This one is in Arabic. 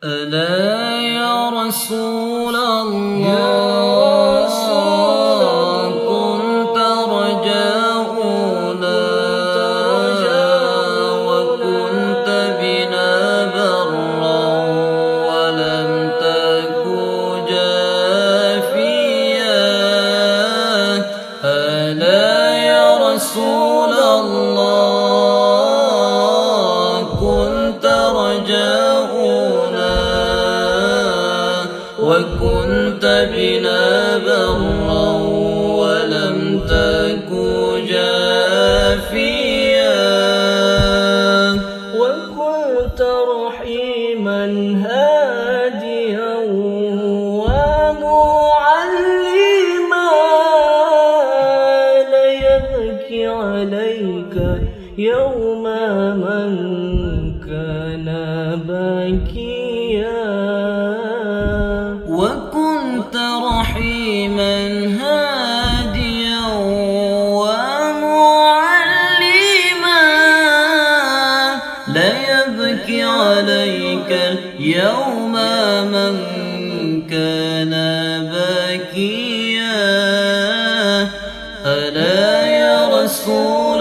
ألا يا رسول الله كنت رجاؤنا وكنت بنا برا ولم تك جافيا. ألا يا رسول الله كنت رجاؤنا وكنت بنا برا ولم تك جافيا. وكنت رحيما هاديا ومعلما لا يبكي عليك يوم من كان باكيا. وكنت رحيما هاديا ومعلما لا يبكي عليك يوم من كان باكيا. ألا يا رسول